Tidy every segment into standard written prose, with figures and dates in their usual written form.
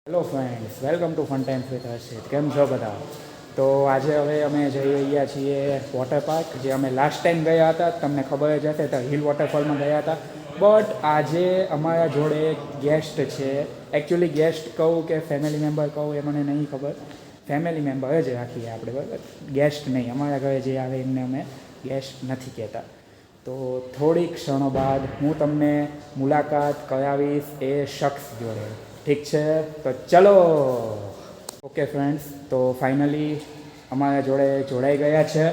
Hello friends, welcome to fun times with Harshit. કેમ છો બધા? તો આજે હવે અમે જઈ રહ્યા છીએ વોટર પાર્ક, જે અમે લાસ્ટ ટાઈમ ગયા હતા. તમને ખબર જ હશે તો હિલ વોટરફોલમાં ગયા હતા. બટ આજે અમારા જોડે ગેસ્ટ છે. એકચ્યુઅલી ગેસ્ટ કહું કે ફેમિલી મેમ્બર કહું એ મને નહીં ખબર. ફેમિલી મેમ્બર જ રાખીએ આપણે, બરાબર? ગેસ્ટ નહીં. અમારા ઘરે જે આવે એમને અમે ગેસ્ટ નથી કહેતા. તો થોડીક ક્ષણો બાદ હું તમને મુલાકાત કરાવીશ એ શખ્સ જોડે. ઠીક છે, તો ચલો. ઓકે ફ્રેન્ડ્સ, તો ફાઇનલી અમારા જોડે જોડાઈ ગયા છે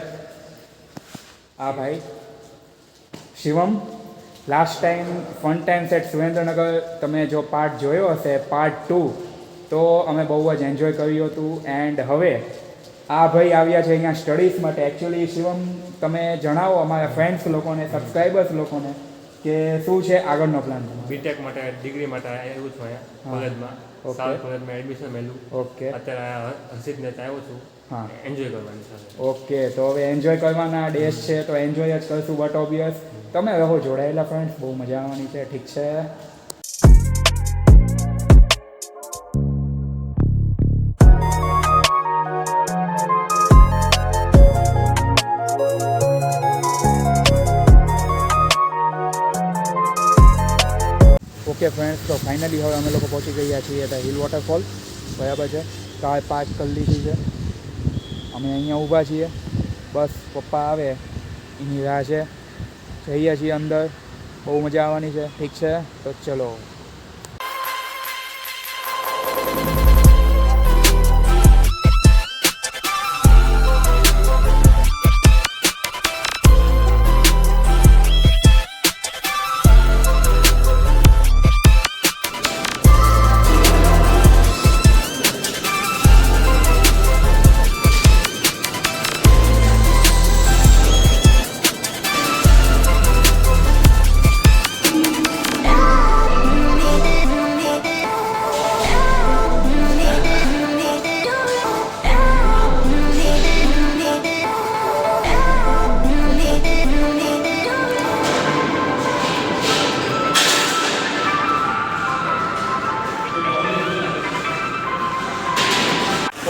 આ ભાઈ Shivam. Last time fun times at Surendranagar તમે જો પાર્ટ જોયો હશે, પાર્ટ 2, તો અમે બહુ જ એન્જોય કર્યું હતું. એન્ડ હવે આ ભાઈ આવ્યા છે અહીંયા સ્ટડીઝ માટે. એકચ્યુઅલી શિવમ, તમે જણાવો અમારા ફ્રેન્ડ્સ લોકોને, સબસ્ક્રાઈબર્સ લોકોને કે શું છે આગળનો પ્લાન? બીટેક માટે, ડિગ્રી માટે આવ્યું છું અહીંયા કોલેજમાં. સાલ કોલેજમાં એડમિશન મેળવ્યું. ઓકે, અત્યારે હર્ષિતને ત્યાં આવ્યો છું. હા, એન્જોય કરવાની સાથે. ઓકે. તો હવે એન્જોય કરવાના ડેઝ છે, તો એન્જોય જ કરશું. બટ ઓબ્વિયસ તમે રહો જોડાયેલા ફ્રેન્ડ્સ, બહુ મજા આવવાની છે. ઠીક છે. ઓકે ફ્રેન્ડ્સ, તો ફાઇનલી હવે અમે લોકો પહોંચી ગયા છીએ એટલે હિલ વોટરફોલ, બરાબર છે. કાર પાર્ક કરી લીધી છે. અમે અહીંયા ઊભા છીએ. બસ પપ્પા આવે એની રાહ છે. જઈએ છીએ અંદર. બહુ મજા આવવાની છે. ઠીક છે, તો ચલો.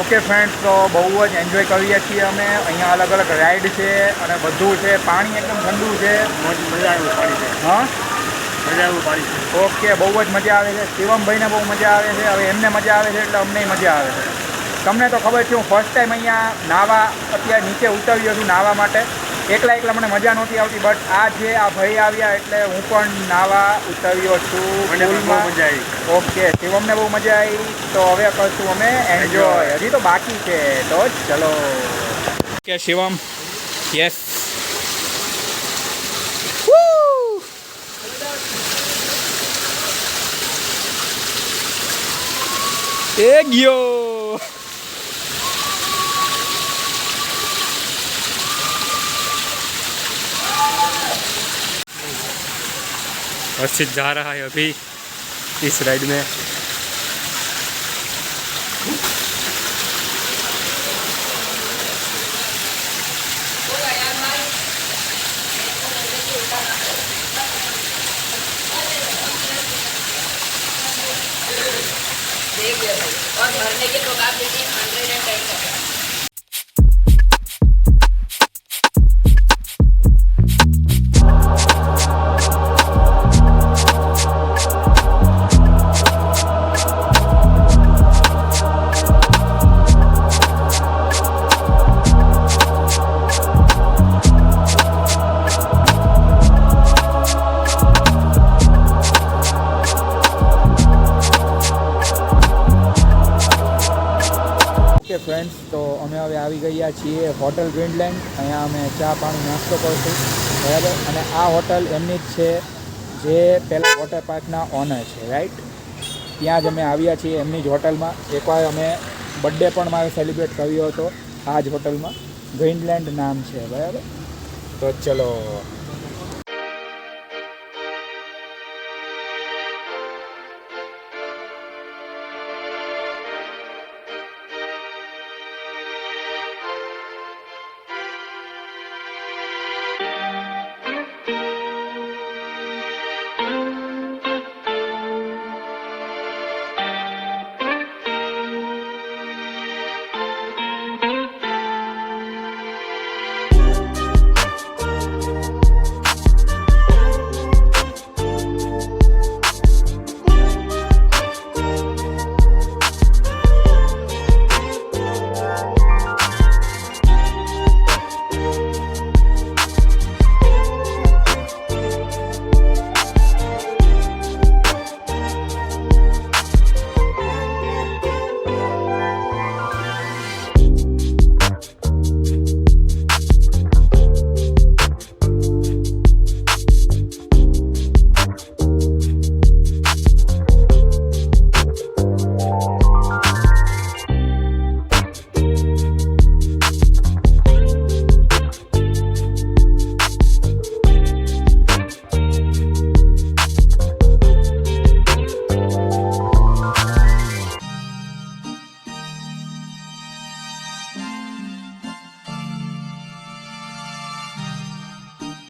ઓકે ફ્રેન્ડ્સ, તો બહુ જ એન્જોય કરીએ છીએ અમે. અહીંયા અલગ અલગ રાઈડ છે અને બધું છે. પાણી એકદમ ઠંડુ છે. મજા આવ્યું પાણી છે. હા, મજા આવ્યું પાણી છે. ઓકે, બહુ જ મજા આવે છે. શિવમભાઈને બહુ મજા આવે છે. હવે એમને મજા આવે છે એટલે અમને મજા આવે છે. તમને તો ખબર છે, હું ફર્સ્ટ ટાઈમ અહીંયા નાવા અત્યારે નીચે ઉતર્યો છું નાવા માટે. એકલા મને મજા નહોતી આવતી. બટ આ જે આ ભાઈ આવ્યા એટલે હું પણ નાવા ઉતર્યો છું. મને પણ બહુ મજા આવી. ઓકે, શિવમને બહુ મજા આવી. તો હવે કરશું અમે એન્જોય. હજી તો બાકી છે, તો ચલો. Okay Shivam, yes. એ ગયો. हर्षित जा रहा है अभी इस राइड में. और भरने के लोग आप देखिए 110 ઓકે ફ્રેન્ડ્સ, તો અમે હવે આવી ગયા છીએ હોટલ ગ્રીનલેન્ડ. અહીંયા અમે ચા પાણી નાસ્તો કરશું, બરાબર. અને આ હોટલ એમની જ છે જે પહેલાં વોટર પાર્કના ઓનર છે, રાઈટ? ત્યાં જ અમે આવ્યા છીએ એમની જ હોટલમાં. એકવાર અમે બર્થડે પણ મારે સેલિબ્રેટ કર્યો હતો આ જ હોટલમાં. ગ્રીનલેન્ડ નામ છે, બરાબર. તો ચલો.